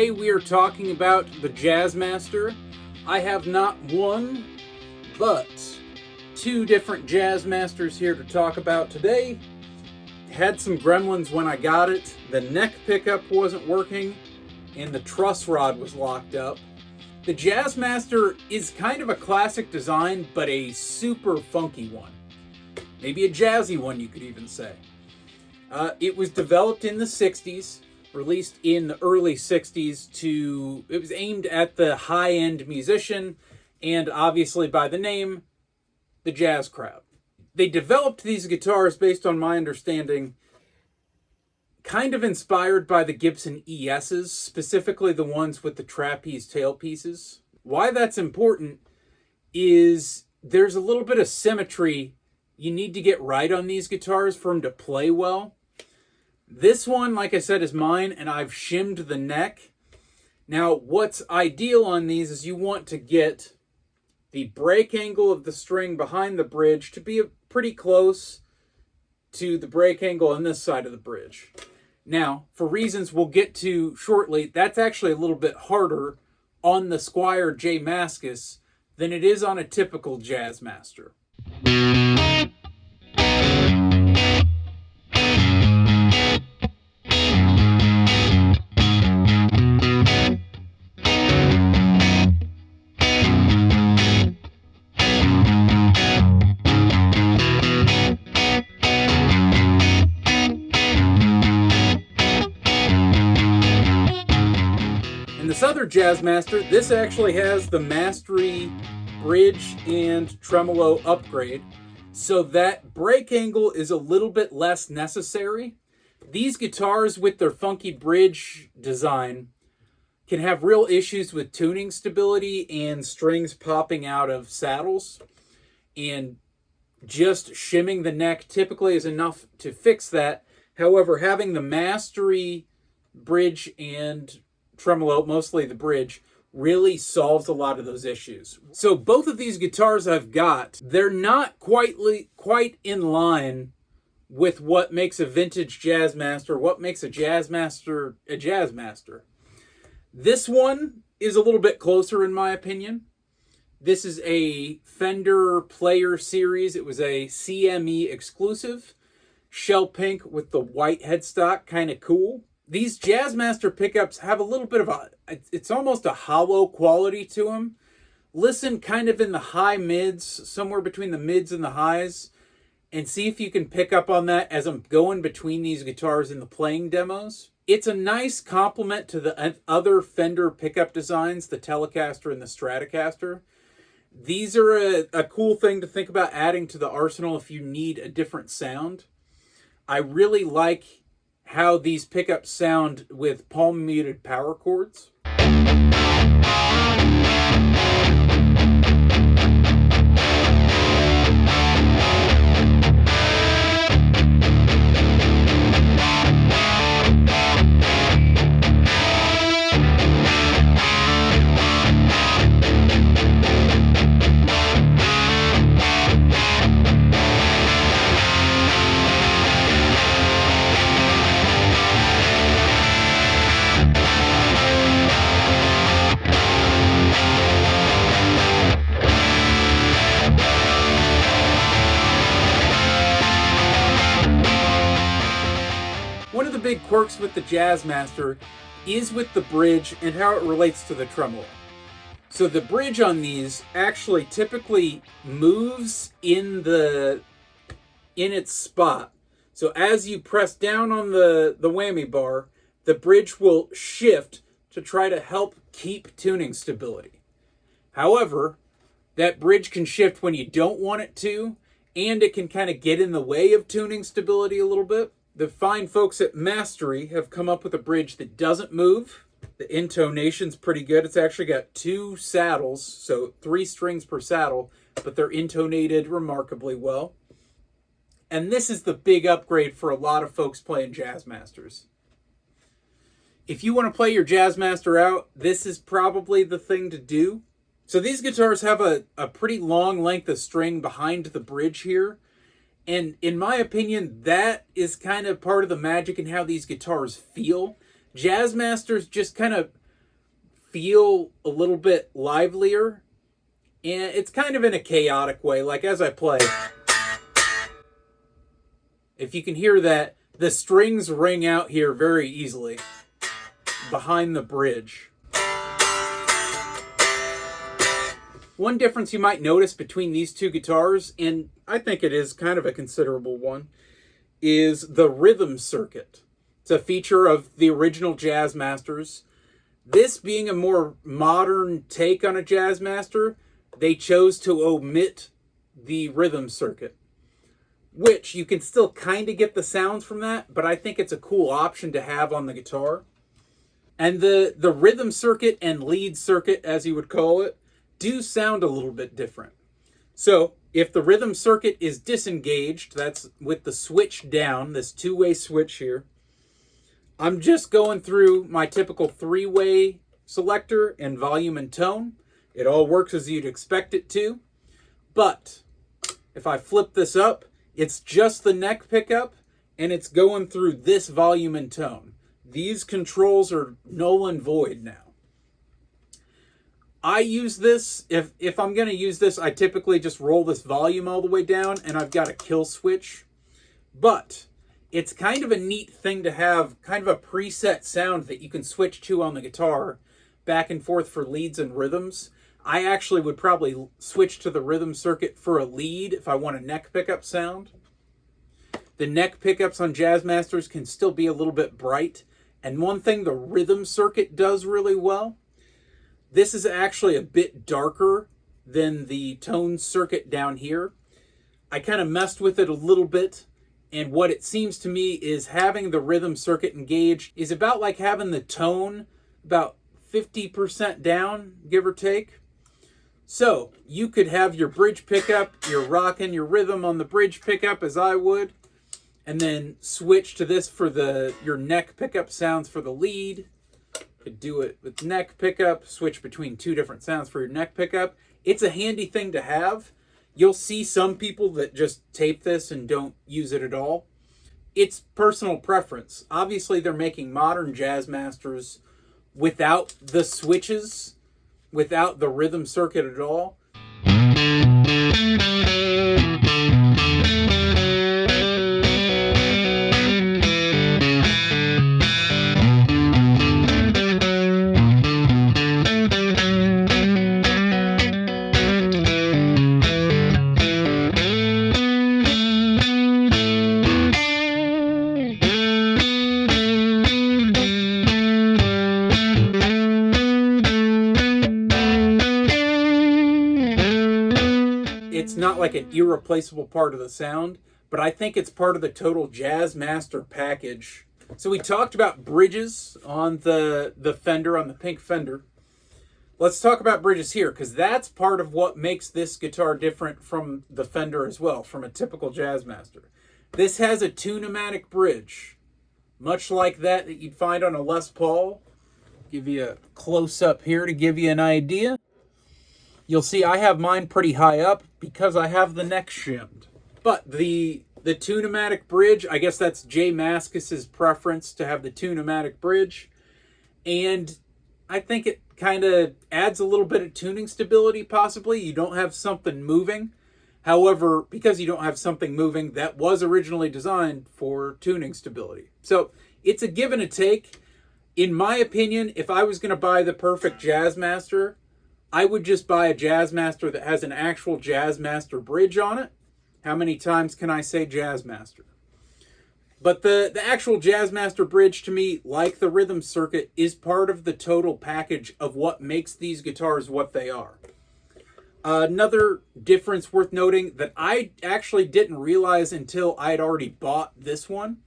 Today we are talking about the Jazzmaster. I have not one, but two different Jazzmasters here to talk about today. Had some gremlins when I got it. The neck pickup wasn't working, and the truss rod was locked up. The Jazzmaster is kind of a classic design, but a super funky one. Maybe a jazzy one, you could even say. It was developed in the 60s, released in the early 60s it was aimed at the high-end musician, and obviously by the name, the jazz crowd. They developed these guitars, based on my understanding, kind of inspired by the Gibson ES's, specifically the ones with the trapeze tailpieces. Why that's important is there's a little bit of symmetry you need to get right on these guitars for them to play well. This one, like I said, is mine, and I've shimmed the neck. Now, what's ideal on these is you want to get the break angle of the string behind the bridge to be pretty close to the break angle on this side of the bridge. Now, for reasons we'll get to shortly, that's actually a little bit harder on the Squier J Mascis than it is on a typical Jazzmaster. This other Jazzmaster, this actually has the Mastery bridge and tremolo upgrade, so that break angle is a little bit less necessary. These guitars with their funky bridge design can have real issues with tuning stability and strings popping out of saddles, and just shimming the neck typically is enough to fix that. However, having the Mastery bridge and tremolo, mostly the bridge, really solves a lot of those issues. So both of these guitars I've got, they're not quite in line with what makes a vintage Jazzmaster, what makes a Jazzmaster a Jazzmaster. This one is a little bit closer in my opinion. This is a Fender Player series. It was a CME exclusive. Shell pink with the white headstock, kind of cool. These Jazzmaster pickups have a little bit of it's almost a hollow quality to them. Listen kind of in the high mids, somewhere between the mids and the highs, and see if you can pick up on that as I'm going between these guitars in the playing demos. It's a nice complement to the other Fender pickup designs, the Telecaster and the Stratocaster. These are a cool thing to think about adding to the arsenal if you need a different sound. I really like how these pickups sound with palm muted power chords. One of the big quirks with the Jazzmaster is with the bridge and how it relates to the tremolo. So the bridge on these actually typically moves in its spot. So as you press down on the whammy bar, the bridge will shift to try to help keep tuning stability. However, that bridge can shift when you don't want it to, and it can kind of get in the way of tuning stability a little bit. The fine folks at Mastery have come up with a bridge that doesn't move. The intonation's pretty good. It's actually got 2 saddles, so 3 strings per saddle, but they're intonated remarkably well. And this is the big upgrade for a lot of folks playing Jazzmasters. If you want to play your Jazzmaster out, this is probably the thing to do. So these guitars have a pretty long length of string behind the bridge here. And in my opinion, that is kind of part of the magic in how these guitars feel. Jazzmasters just kind of feel a little bit livelier, and it's kind of in a chaotic way. Like as I play, if you can hear that, the strings ring out here very easily behind the bridge. One difference you might notice between these two guitars, and I think it is kind of a considerable one, is the rhythm circuit. It's a feature of the original Jazzmasters. This being a more modern take on a Jazzmaster, they chose to omit the rhythm circuit, which you can still kind of get the sounds from that, but I think it's a cool option to have on the guitar. And the rhythm circuit and lead circuit, as you would call it, do sound a little bit different. So if the rhythm circuit is disengaged, that's with the switch down, this two-way switch here, I'm just going through my typical three-way selector and volume and tone. It all works as you'd expect it to. But if I flip this up, it's just the neck pickup, and it's going through this volume and tone. These controls are null and void now. I use this, if I'm going to use this, I typically just roll this volume all the way down, and I've got a kill switch. But it's kind of a neat thing to have, kind of a preset sound that you can switch to on the guitar, back and forth for leads and rhythms. I actually would probably switch to the rhythm circuit for a lead if I want a neck pickup sound. The neck pickups on Jazzmasters can still be a little bit bright. And one thing the rhythm circuit does really well, this is actually a bit darker than the tone circuit down here. I kind of messed with it a little bit, and what it seems to me is having the rhythm circuit engaged is about like having the tone about 50% down, give or take. So you could have your bridge pickup, you're rocking your rhythm on the bridge pickup as I would, and then switch to this for your neck pickup sounds for the lead. Could do it with neck pickup, switch between two different sounds for your neck pickup. It's a handy thing to have. You'll see some people that just tape this and don't use it at all. It's personal preference. Obviously, they're making modern Jazzmasters without the switches, without the rhythm circuit at all. It's not like an irreplaceable part of the sound, but I think it's part of the total Jazzmaster package. So we talked about bridges on the Fender, on the pink Fender. Let's talk about bridges here, because that's part of what makes this guitar different from the Fender as well, from a typical Jazzmaster. This has a tune-o-matic bridge, much like that you'd find on a Les Paul. Give you a close-up here to give you an idea. You'll see I have mine pretty high up because I have the neck shimmed. But the tune-o-matic bridge, I guess that's J Mascis's preference to have the tune-o-matic bridge. And I think it kind of adds a little bit of tuning stability, possibly. You don't have something moving. However, because you don't have something moving, that was originally designed for tuning stability. So it's a give and a take. In my opinion, if I was going to buy the perfect Jazzmaster, I would just buy a Jazzmaster that has an actual Jazzmaster bridge on it. How many times can I say Jazzmaster? But the actual Jazzmaster bridge, to me, like the rhythm circuit, is part of the total package of what makes these guitars what they are. Another difference worth noting that I actually didn't realize until I had already bought this one.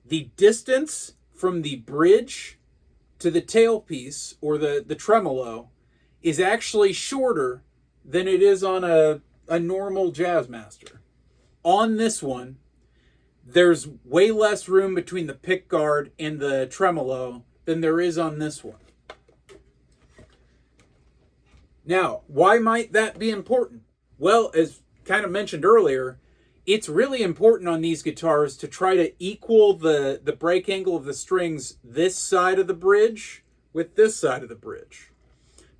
The distance from the bridge to the tailpiece, or the tremolo, is actually shorter than it is on a normal Jazzmaster. On this one, there's way less room between the pick guard and the tremolo than there is on this one. Now, why might that be important? Well, as kind of mentioned earlier, it's really important on these guitars to try to equal the break angle of the strings this side of the bridge with this side of the bridge.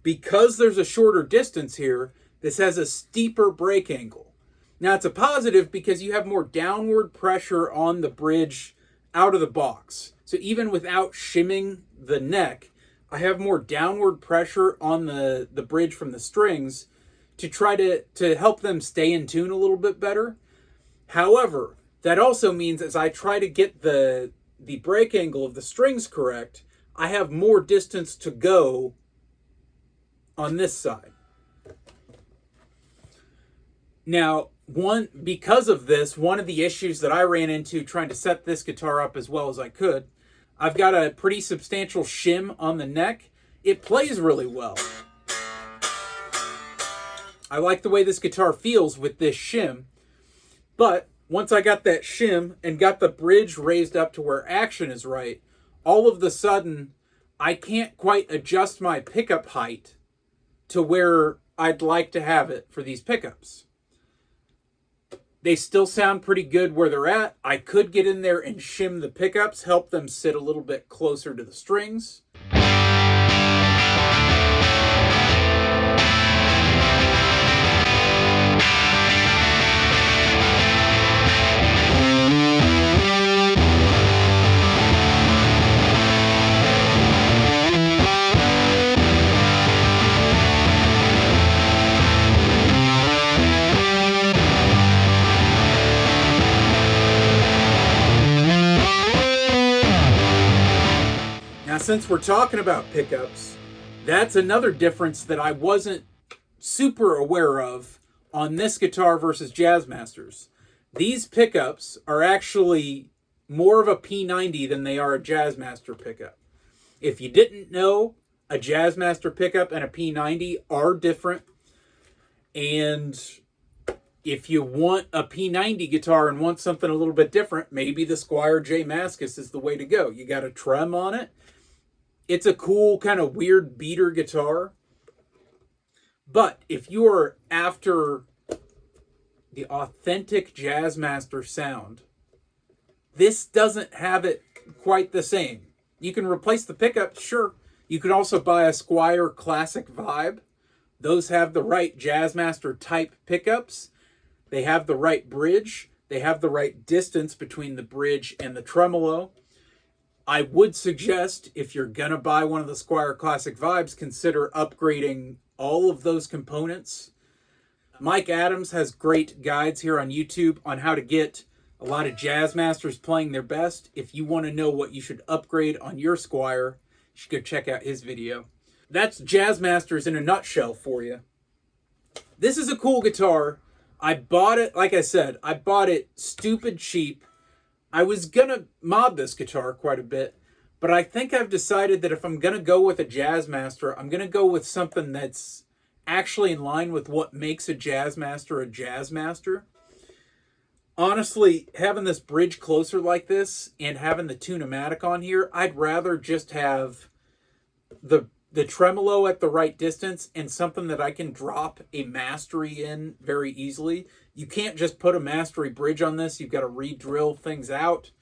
because there's a shorter distance here, this has a steeper break angle. Now, it's a positive because you have more downward pressure on the bridge out of the box. So even without shimming the neck, I have more downward pressure on the bridge from the strings to try to help them stay in tune a little bit better. However, that also means as I try to get the break angle of the strings correct, I have more distance to go on this side. Now, because of this, one of the issues that I ran into trying to set this guitar up as well as I could, I've got a pretty substantial shim on the neck. It plays really well. I like the way this guitar feels with this shim, but once I got that shim and got the bridge raised up to where action is right, all of a sudden, I can't quite adjust my pickup height to where I'd like to have it for these pickups. They still sound pretty good where they're at. I could get in there and shim the pickups, help them sit a little bit closer to the strings. Since we're talking about pickups, that's another difference that I wasn't super aware of on this guitar versus Jazzmasters. These pickups are actually more of a P90 than they are a Jazzmaster pickup. If you didn't know, a Jazzmaster pickup and a P90 are different. And if you want a P90 guitar and want something a little bit different, maybe the Squier J Mascis is the way to go. You got a Trem on it. It's a cool kind of weird beater guitar. But if you are after the authentic Jazzmaster sound, this doesn't have it quite the same. You can replace the pickup, sure. You can also buy a Squier Classic Vibe. Those have the right Jazzmaster type pickups. They have the right bridge. They have the right distance between the bridge and the tremolo. I would suggest, if you're going to buy one of the Squier Classic Vibes, consider upgrading all of those components. Mike Adams has great guides here on YouTube on how to get a lot of Jazzmasters playing their best. If you want to know what you should upgrade on your Squier, you should go check out his video. That's Jazzmasters in a nutshell for you. This is a cool guitar. I bought it, like I said, I bought it stupid cheap. I was going to mod this guitar quite a bit, but I think I've decided that if I'm going to go with a Jazzmaster, I'm going to go with something that's actually in line with what makes a Jazzmaster. Honestly, having this bridge closer like this and having the Tune-O-Matic on here, I'd rather just have the tremolo at the right distance and something that I can drop a mastery in very easily. You can't just put a mastery bridge on this. You've got to re-drill things out.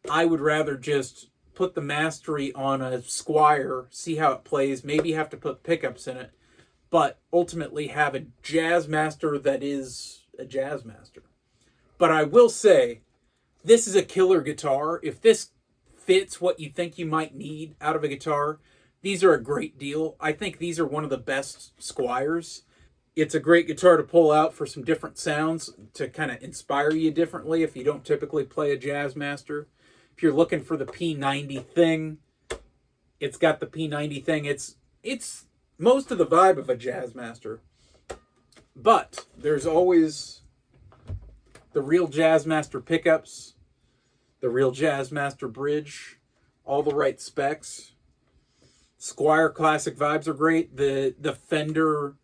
I would rather just put the mastery on a Squier, see how it plays, maybe have to put pickups in it, but ultimately have a Jazzmaster that is a Jazzmaster. But I will say, this is a killer guitar. If this fits what you think you might need out of a guitar, these are a great deal. I think these are one of the best Squiers. It's a great guitar to pull out for some different sounds to kind of inspire you differently if you don't typically play a Jazzmaster. If you're looking for the P90 thing, it's got the P90 thing. It's most of the vibe of a Jazzmaster. But there's always the real Jazzmaster pickups, the real Jazzmaster bridge, all the right specs. Squier Classic Vibes are great. The Fender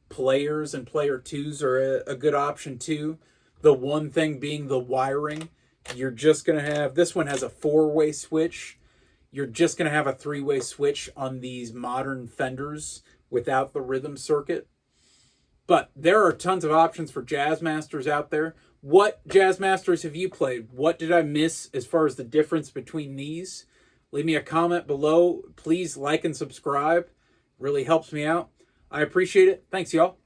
Players and Player 2s are a good option too. The one thing being the wiring. You're just going to have, this one has a 4-way switch. You're just going to have a 3-way switch on these modern Fenders without the rhythm circuit. But there are tons of options for Jazzmasters out there. What Jazzmasters have you played? What did I miss as far as the difference between these? Leave me a comment below. Please like and subscribe. Really helps me out. I appreciate it. Thanks, y'all.